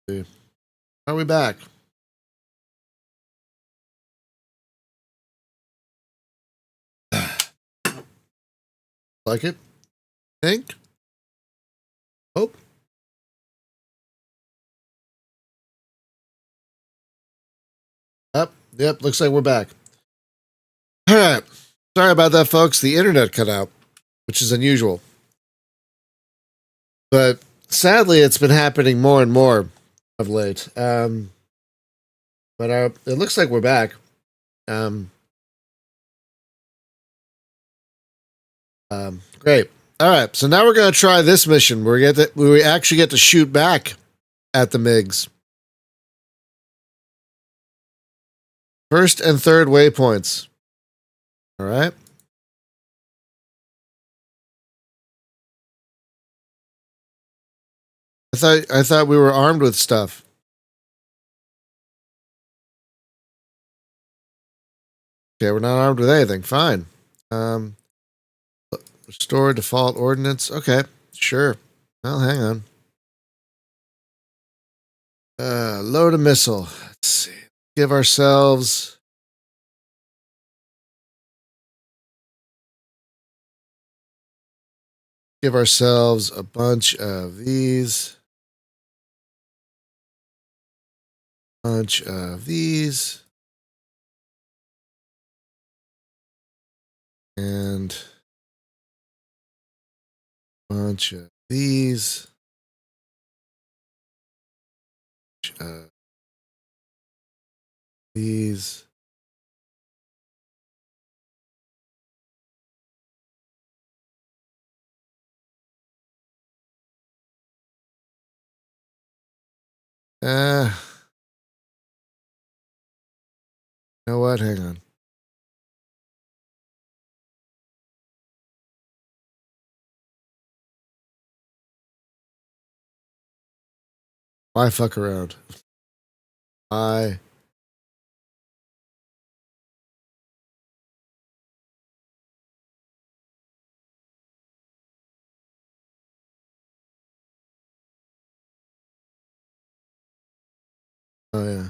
Are we back? Like it? Think? Hope? Yep, looks like we're back. All right. Sorry about that, folks. The internet cut out, which is unusual. But sadly, it's been happening more and more of late. But it looks like we're back. Great. All right. So now we're going to try this mission where we actually get to shoot back at the Migs. First and third waypoints. All right. I thought we were armed with stuff. Okay, we're not armed with anything. Fine. Restore default ordnance. Okay, sure. Well, hang on. Load a missile. Let's see. Give ourselves. Give ourselves a bunch of these. Bunch of these. And bunch of these. These. You know what? Hang on. Why fuck around? Why? Oh, yeah.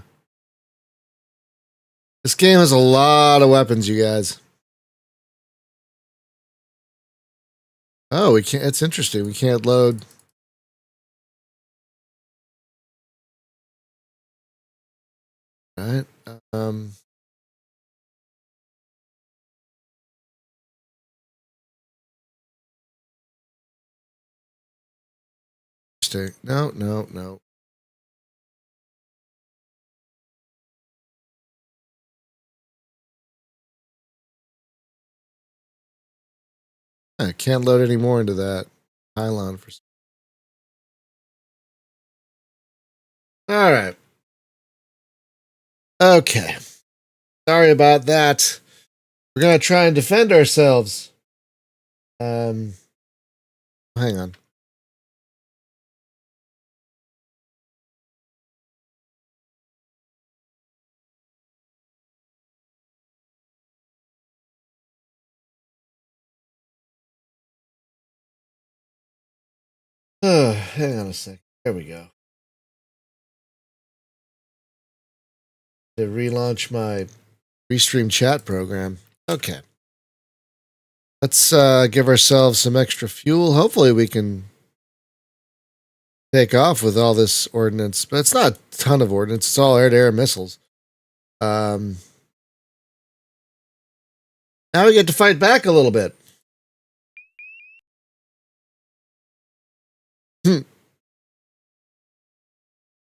This game has a lot of weapons, you guys. Oh, we can't. It's interesting. We can't load. All right. Interesting. No. I can't load any more into that pylon for. All right. Okay. Sorry about that. We're gonna try and defend ourselves. Hang on. Hang on a sec. There we go. To relaunch my Restream chat program. Okay. Let's give ourselves some extra fuel. Hopefully we can take off with all this ordnance. But it's not a ton of ordnance. It's all air-to-air missiles. Now we get to fight back a little bit.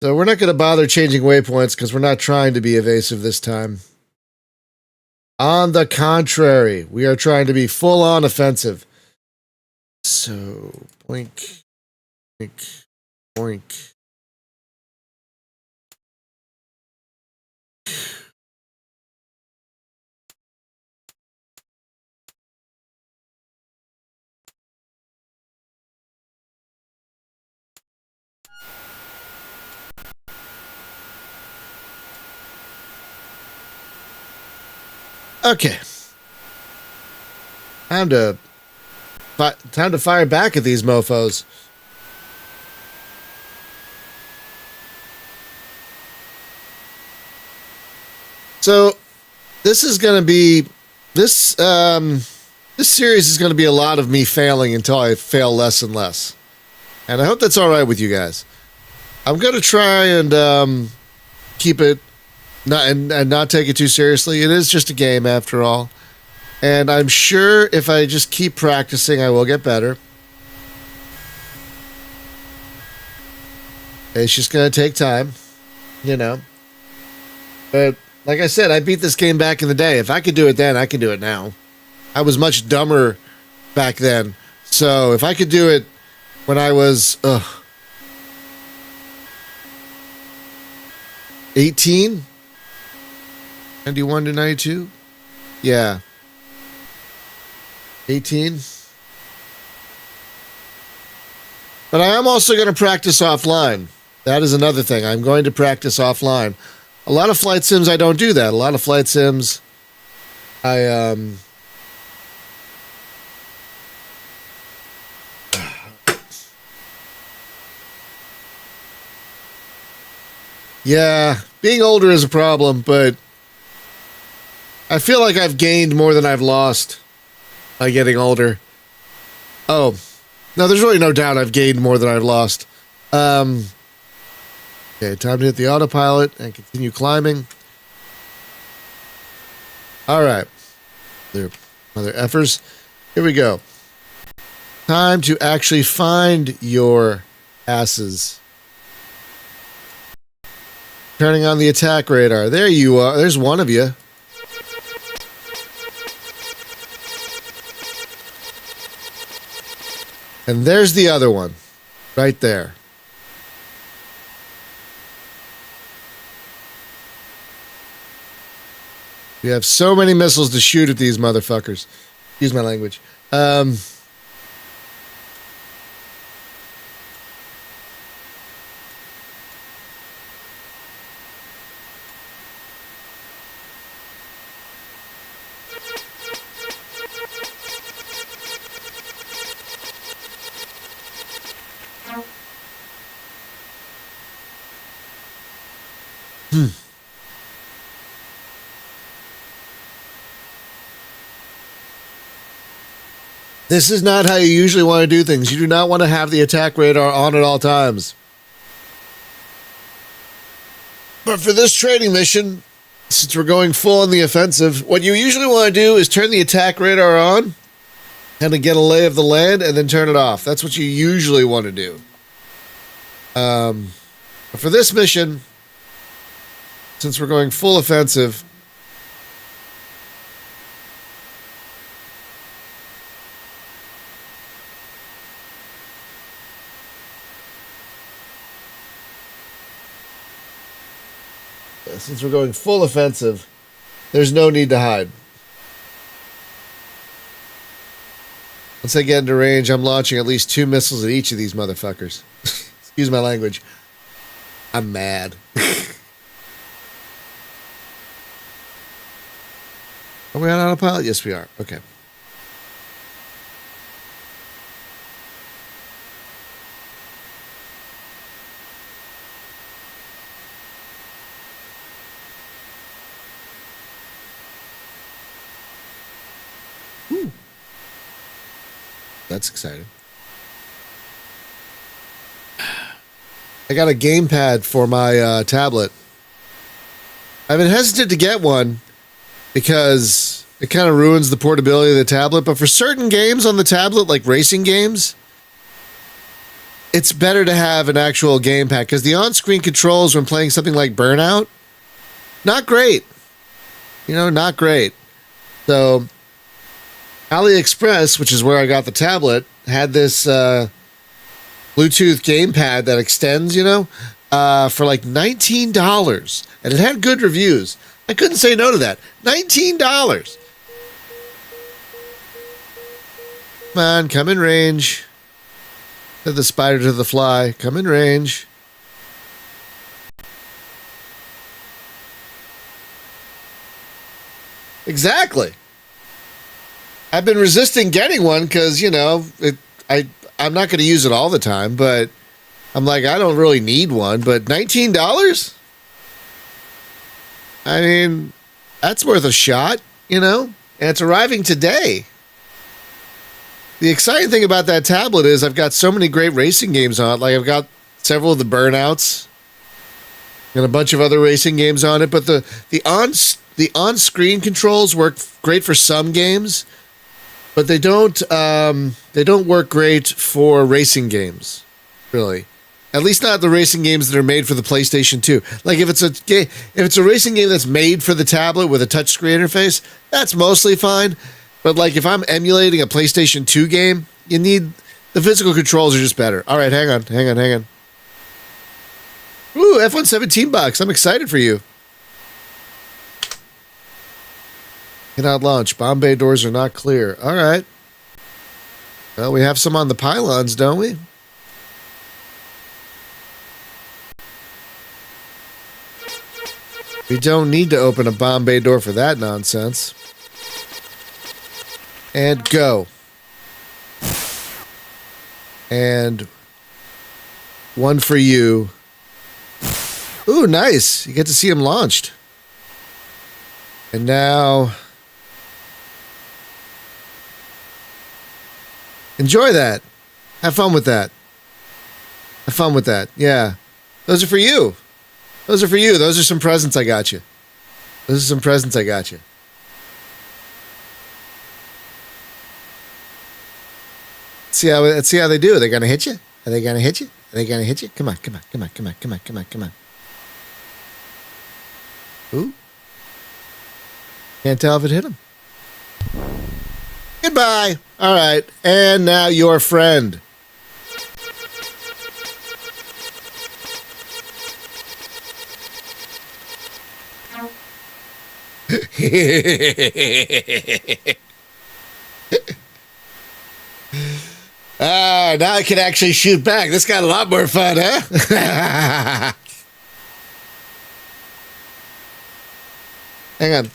So we're not going to bother changing waypoints because we're not trying to be evasive this time. On the contrary, we are trying to be full-on offensive. So, boink, boink, boink. Okay. Time to fire back at these mofos. So this is going to be this this series is going to be a lot of me failing until I fail less and less, and I hope that's all right with you guys. I'm going to try and keep it not take it too seriously. It is just a game after all, and I'm sure if I just keep practicing, I will get better. It's just going to take time, you know. But like I said, I beat this game back in the day. If I could do it then, I can do it now. I was much dumber back then. So if I could do it when I was 18, 91 to 92, yeah, 18. But I am also going to practice offline. That is another thing. I'm going to practice offline. A lot of flight sims, I don't do that. A lot of flight sims, yeah, being older is a problem, but I feel like I've gained more than I've lost by getting older. Oh, no, there's really no doubt I've gained more than I've lost. Okay, time to hit the autopilot and continue climbing. All right. There, mother effers. Here we go. Time to actually find your asses. Turning on the attack radar. There you are. There's one of you. And there's the other one. Right there. We have so many missiles to shoot at these motherfuckers. Excuse my language. This is not how you usually want to do things. You do not want to have the attack radar on at all times. But for this training mission, since we're going full on the offensive, what you usually want to do is turn the attack radar on and then get a lay of the land and then turn it off. That's what you usually want to do. But for this mission, since we're going full offensive, there's no need to hide. Once I get into range, I'm launching at least 2 missiles at each of these motherfuckers. Excuse my language. I'm mad. Are we on autopilot? Yes, we are. Okay. That's exciting. I got a gamepad for my tablet. I've been hesitant to get one because it kind of ruins the portability of the tablet. But for certain games on the tablet, like racing games, it's better to have an actual gamepad because the on-screen controls when playing something like Burnout, not great. You know, not great. So AliExpress, which is where I got the tablet, had this Bluetooth gamepad that extends, you know, for like $19. And it had good reviews. I couldn't say no to that. $19. Come on, come in range. Said the spider to the fly. Come in range. Exactly. I've been resisting getting one because, you know, I'm not going to use it all the time, but I'm like, I don't really need one. But $19? I mean, That's worth a shot, you know? And it's arriving today. The exciting thing about that tablet is I've got so many great racing games on it. Like I've got several of the Burnouts and a bunch of other racing games on it. But the on-screen controls work great for some games, but they don't work great for racing games, really. At least not the racing games that are made for the PlayStation 2. Like if it's a racing game that's made for the tablet with a touchscreen interface, that's mostly fine. But like if I'm emulating a PlayStation 2 game, you need the physical controls are just better. All right, hang on. Ooh, F-117 box. I'm excited for you. Cannot launch. Bomb bay doors are not clear. All right. Well, we have some on the pylons, don't we? We don't need to open a bomb bay door for that nonsense. And go. And one for you. Ooh, nice. You get to see him launched. And now... enjoy that. Have fun with that. Have fun with that. Yeah. Those are for you. Those are for you. Those are some presents I got you. Those are some presents I got you. Let's see how they do. Are they going to hit you? Are they going to hit you? Are they going to hit you? Come on. Ooh. Can't tell if it hit him. Goodbye. All right. And now your friend. Now I can actually shoot back. This got a lot more fun, huh? Hang on.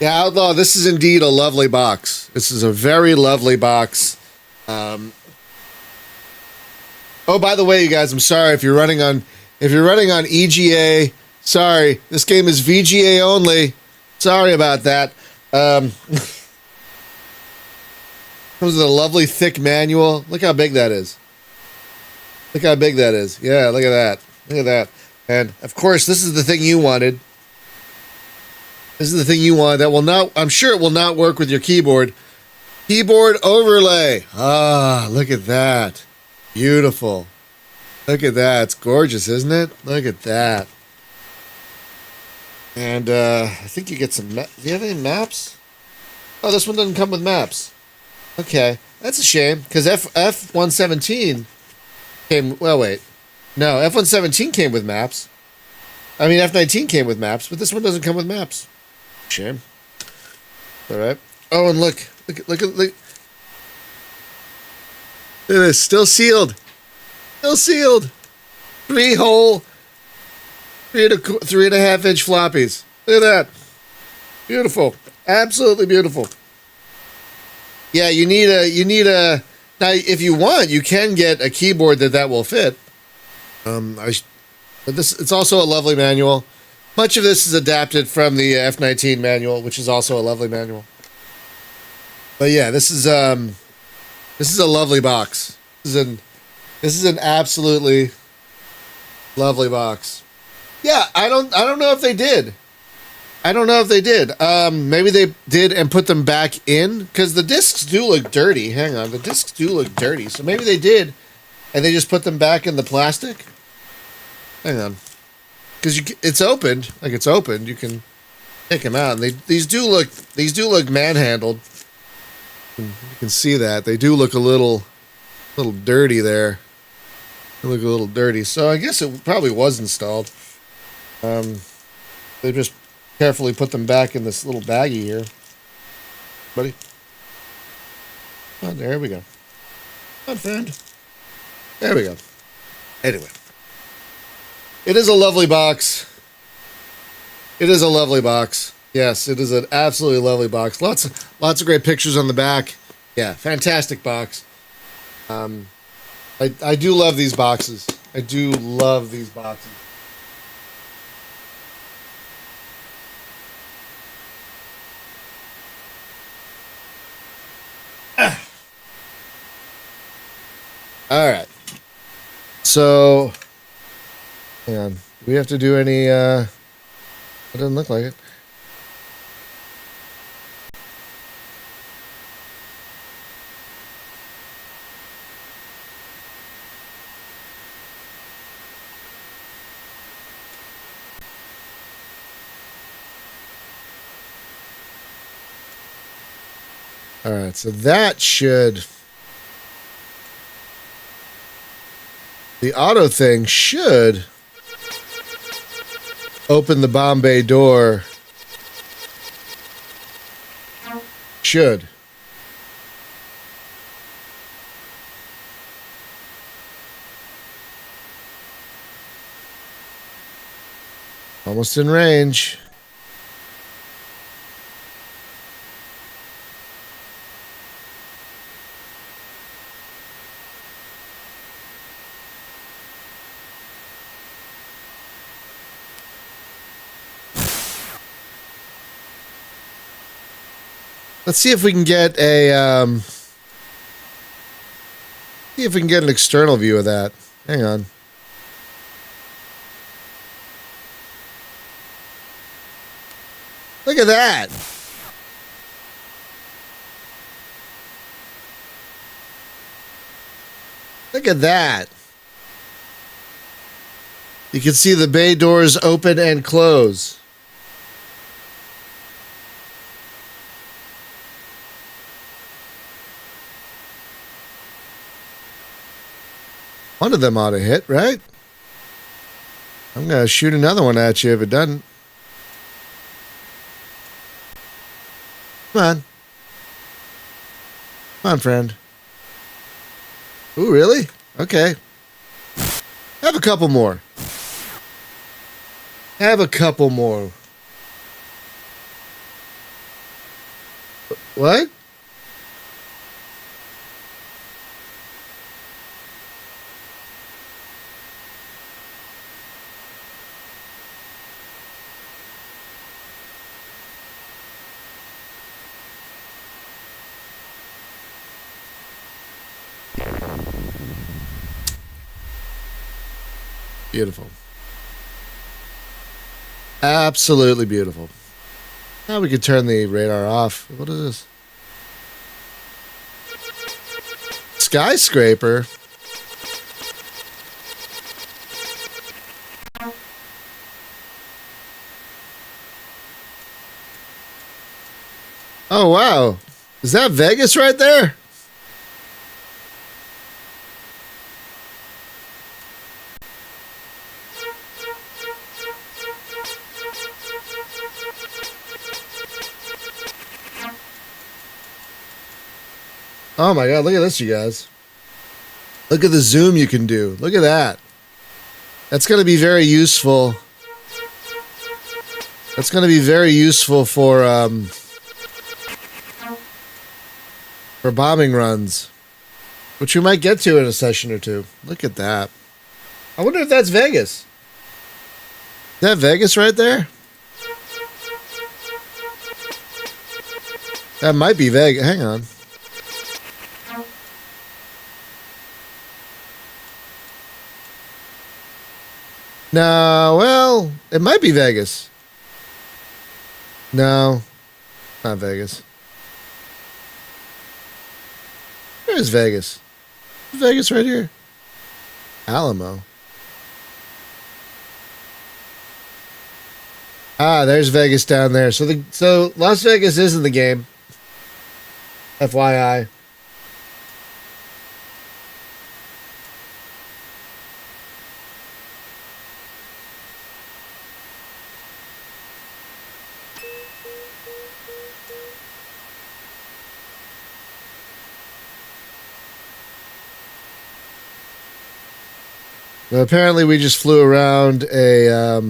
Yeah, Outlaw, this is indeed a lovely box. This is a very lovely box. Oh, by the way, you guys, I'm sorry if you're running on EGA. Sorry, this game is VGA only. Sorry about that. Comes with a lovely thick manual. Look how big that is. Look how big that is. Yeah, look at that. Look at that. And of course, this is the thing you wanted. This is the thing you want that will not, I'm sure it will not work with your keyboard. Keyboard overlay. Ah, look at that. Beautiful. Look at that. It's gorgeous, isn't it? Look at that. And I think you get some, do you have any maps? Oh, this one doesn't come with maps. Okay. That's a shame, because F-117 came, well, wait. No, F-117 came with maps. I mean, F-19 came with maps, but this one doesn't come with maps. Shame. All right. Oh, and look at this. Still sealed. Still sealed. 3-hole, 3.5 inch floppies. Look at that. Beautiful. Absolutely beautiful. Yeah, you need a. Now, if you want, you can get a keyboard that will fit. But it's also a lovely manual. Much of this is adapted from the F-19 manual, which is also a lovely manual. But yeah, this is a lovely box. This is an absolutely lovely box. Yeah, I don't know if they did. Maybe they did and put them back in, because the discs do look dirty. Hang on, the discs do look dirty. So maybe they did, and they just put them back in the plastic. Hang on. Because it's opened, you can take them out, and these do look manhandled. You can see that they do look a little dirty there. They look a little dirty, so I guess it probably was installed. They just carefully put them back in this little baggie here, buddy. Oh, there we go. My friend. There we go. Anyway. It is a lovely box. It is a lovely box. Yes, it is an absolutely lovely box. Lots of great pictures on the back. Yeah, fantastic box. I do love these boxes. I do love these boxes. All right. So, hang on. Do we have to do any? It doesn't look like it. All right. So that should. The auto thing should open the bomb bay door. Should. Almost in range. Let's see if we can get a see if we can get an external view of that. Hang on. Look at that. Look at that. You can see the bay doors open and close. One of them ought to hit, right? I'm going to shoot another one at you if it doesn't. Come on. Come on, friend. Ooh, really? Okay. Have a couple more. Have a couple more. What? Beautiful. Absolutely beautiful. Now we can turn the radar off. What is this? Skyscraper? Oh, wow. Is that Vegas right there? Oh my God, look at this, you guys. Look at the zoom you can do. Look at that. That's going to be very useful. That's going to be very useful for bombing runs, which we might get to in a session or two. Look at that. I wonder if that's Vegas. Is that Vegas right there? That might be Vegas. Hang on. No, well, it might be Vegas. No, not Vegas. Where's Vegas? Vegas right here. Alamo. Ah, there's Vegas down there. So Las Vegas is in the game. FYI. Well, apparently we just flew around a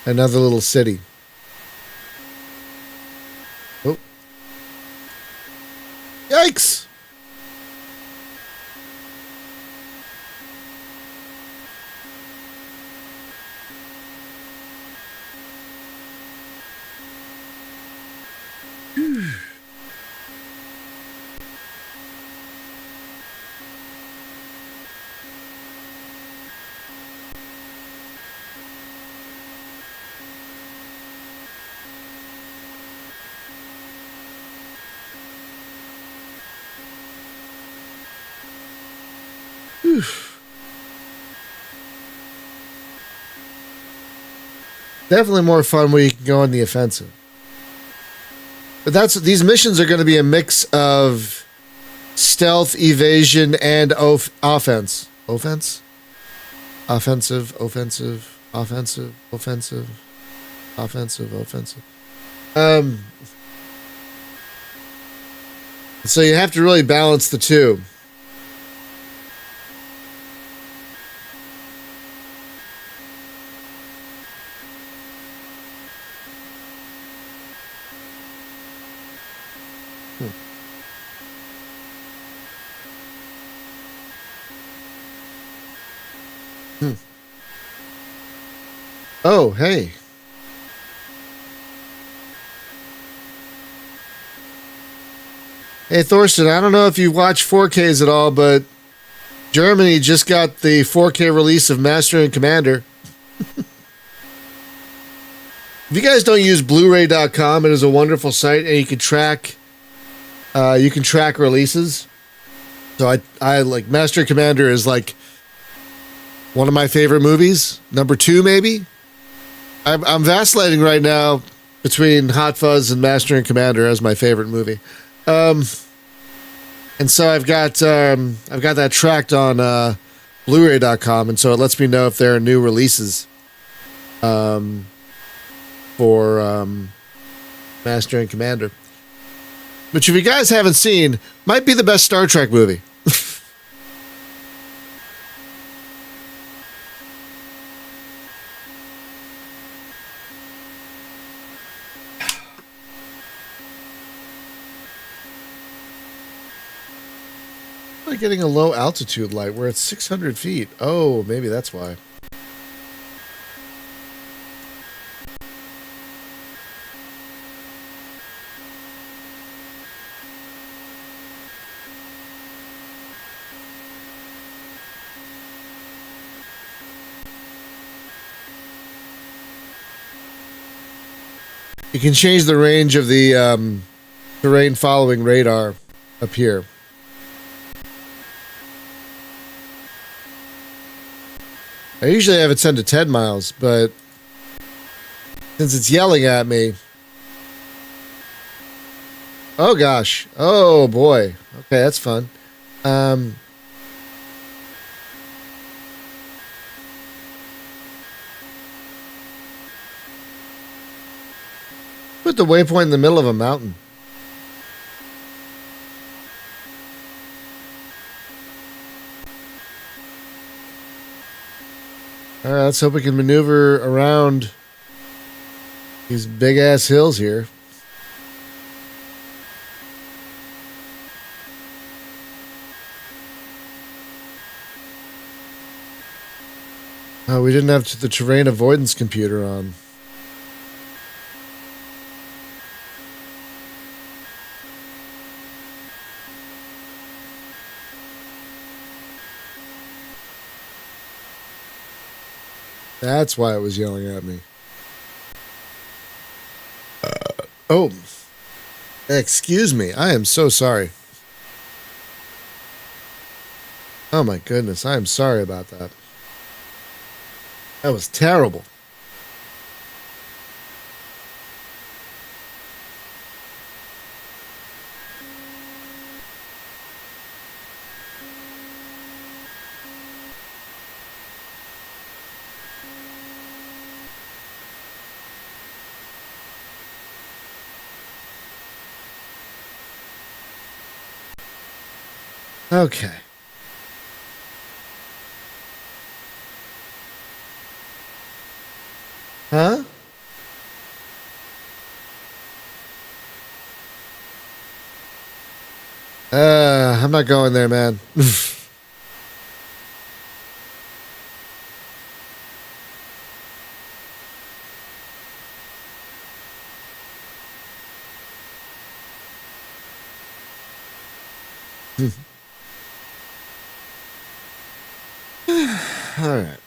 another little city. Oh. Yikes! Definitely more fun where you can go on the offensive. But these missions are going to be a mix of stealth, evasion, and offense. Offense? Offensive, offensive, offensive, offensive, offensive, offensive. So you have to really balance the two. Oh, hey. Hey, Thorsten, I don't know if you watch 4Ks at all, but Germany just got the 4K release of Master and Commander. If you guys don't use Blu-ray.com, it is a wonderful site, and you can track releases. So I like Master and Commander is like one of my favorite movies. Number 2, maybe. I'm vacillating right now between Hot Fuzz and Master and Commander as my favorite movie. And so I've got that tracked on Blu-ray.com, and so it lets me know if there are new releases for Master and Commander. Which, if you guys haven't seen, might be the best Star Trek movie. Getting a low altitude light. We're at 600 feet. Oh, maybe that's why. You can change the range of the terrain following radar up here. I usually have it set to 10 miles, but since it's yelling at me... Oh, gosh. Oh, boy. Okay, that's fun. Put the waypoint in the middle of a mountain. All right, let's hope we can maneuver around these big-ass hills here. Oh, we didn't have the terrain avoidance computer on. That's why it was yelling at me. Oh. Excuse me. I am so sorry. Oh my goodness. I am sorry about that. That was terrible. Okay. Huh? I'm not going there, man. All right.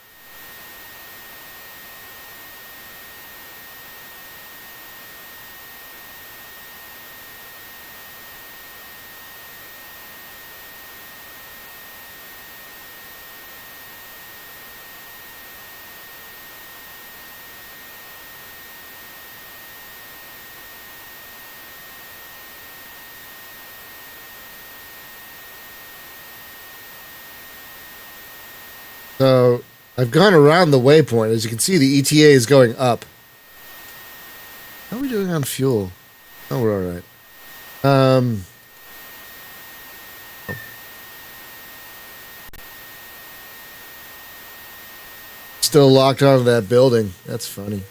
So I've gone around the waypoint. As you can see, the ETA is going up. How are we doing on fuel? Oh, we're all right. Still locked onto that building. That's funny.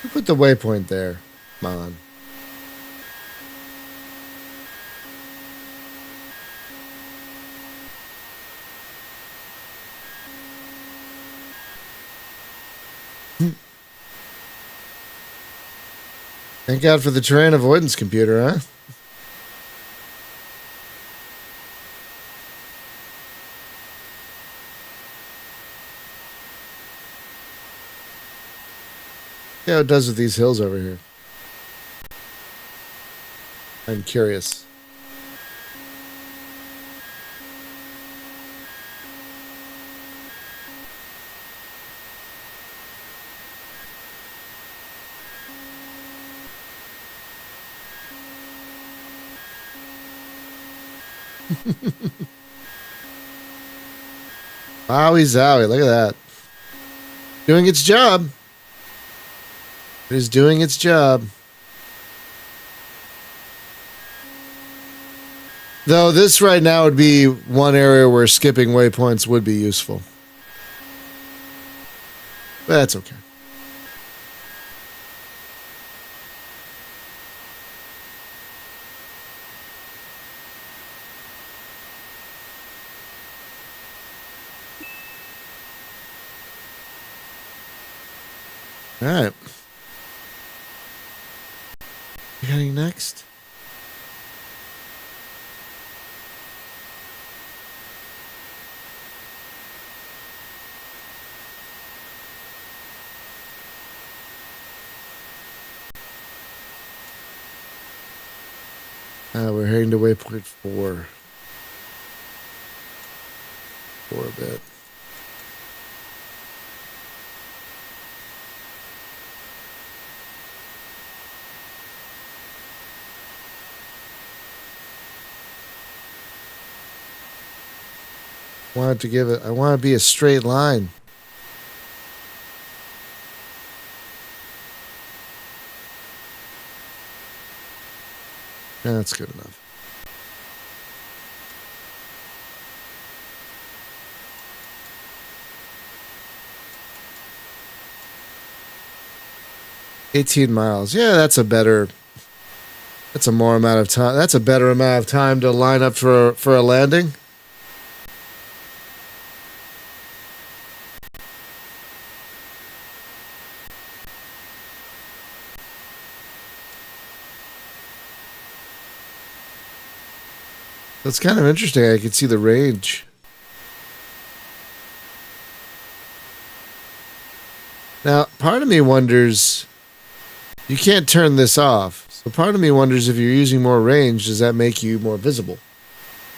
Who put the waypoint there? Come on. Thank God for the terrain avoidance computer, huh? Yeah, it does with these hills over here. I'm curious. Wowie zowie, look at that. Doing its job. It is doing its job. Though this right now would be one area where skipping waypoints would be useful. But that's okay. All right. You got any next? We're heading to waypoint 4. For a bit. I want to be a straight line. Yeah, that's good enough. $18. Yeah, that's a better. That's a more amount of time. That's a better amount of time to line up for a landing. That's kind of interesting. I could see the range. Now, part of me wonders. You can't turn this off. So part of me wonders if you're using more range, does that make you more visible?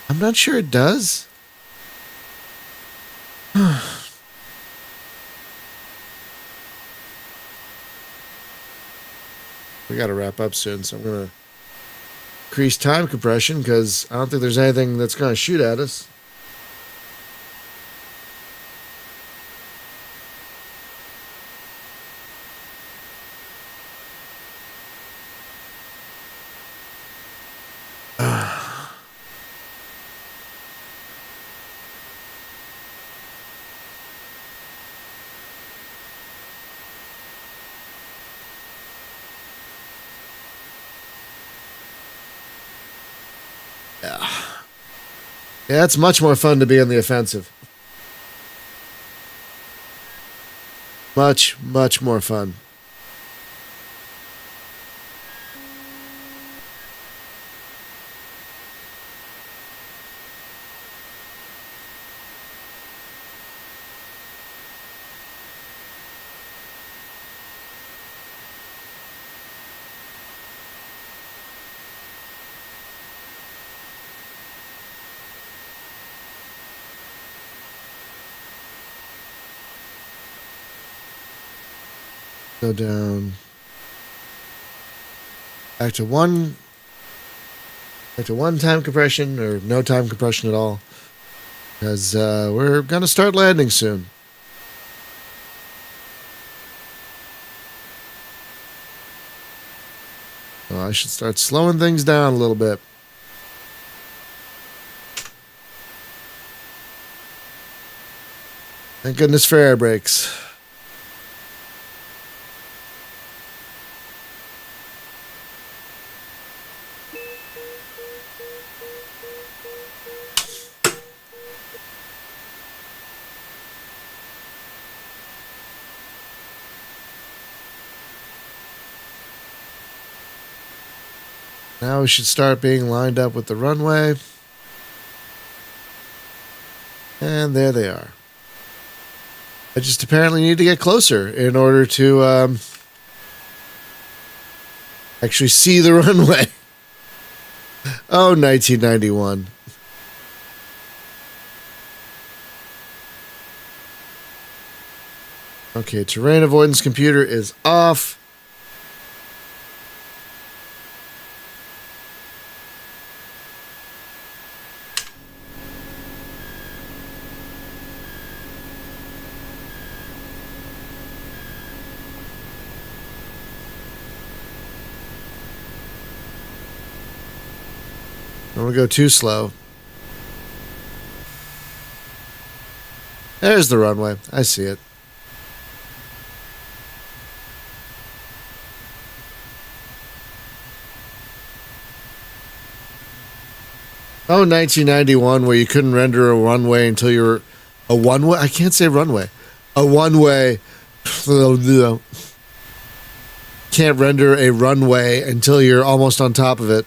I'm not sure it does. We got to wrap up soon, so I'm going to increase time compression because I don't think there's anything that's going to shoot at us. Yeah, it's much more fun to be on the offensive. Much, much more fun. Go down. Back to one time compression, or no time compression at all. Because we're going to start landing soon. So I should start slowing things down a little bit. Thank goodness for air brakes. Now we should start being lined up with the runway. And there they are. I just apparently need to get closer in order to actually see the runway. Oh, 1991. Okay, terrain avoidance computer is off. Don't want to go too slow. There's the runway. I see it. Oh, 1991, where you couldn't render a runway until you were a one-way. I can't say runway. A one-way. Can't render a runway until you're almost on top of it.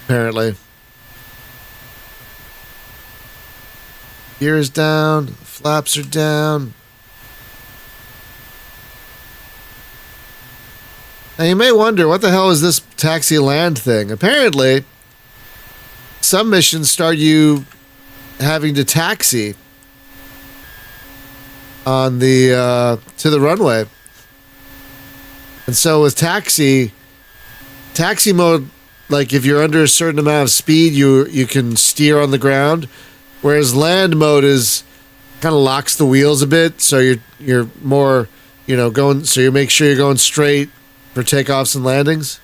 Apparently. Gears down. Flaps are down. Now you may wonder, what the hell is this taxi land thing? Apparently, some missions start you having to taxi on the to the runway. And so with taxi mode, like if you're under a certain amount of speed, you can steer on the ground, whereas land mode is kind of locks the wheels a bit, so you're more, going, so you make sure you're going straight for takeoffs and landings.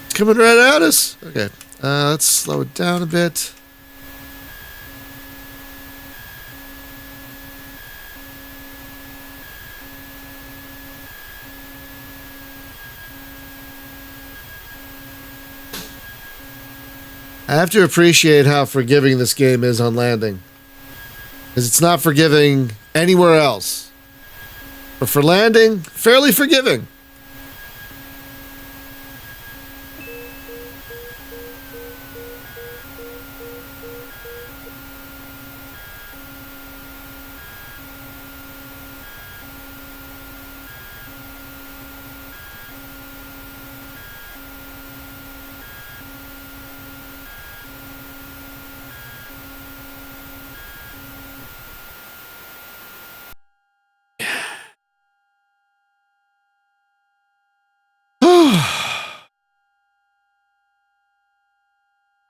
It's coming right at us. Okay, let's slow it down a bit. I have to appreciate how forgiving this game is on landing, because it's not forgiving anywhere else. But for landing, fairly forgiving.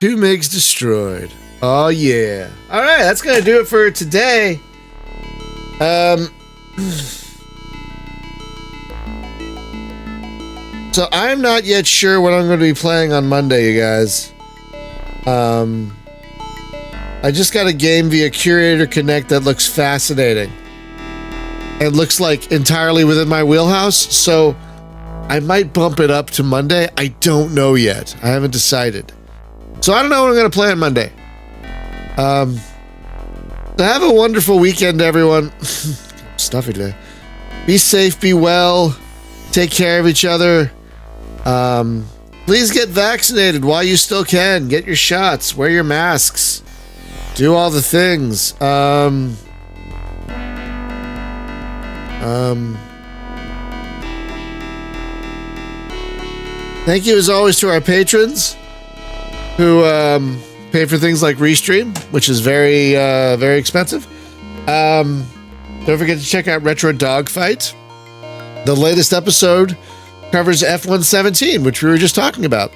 2 Migs destroyed. Oh, yeah. All right, that's going to do it for today. So I'm not yet sure what I'm going to be playing on Monday, you guys. I just got a game via Curator Connect that looks fascinating. It looks like entirely within my wheelhouse, so I might bump it up to Monday. I don't know yet. I haven't decided. So I don't know what I'm going to play on Monday. So have a wonderful weekend, everyone. Stuffy today. Be safe, be well, take care of each other. Please get vaccinated while you still can. Get your shots, wear your masks, do all the things. Thank you as always to our patrons who pay for things like Restream, which is very, very expensive. Don't forget to check out Retro Dogfight. The latest episode covers F-117, which we were just talking about.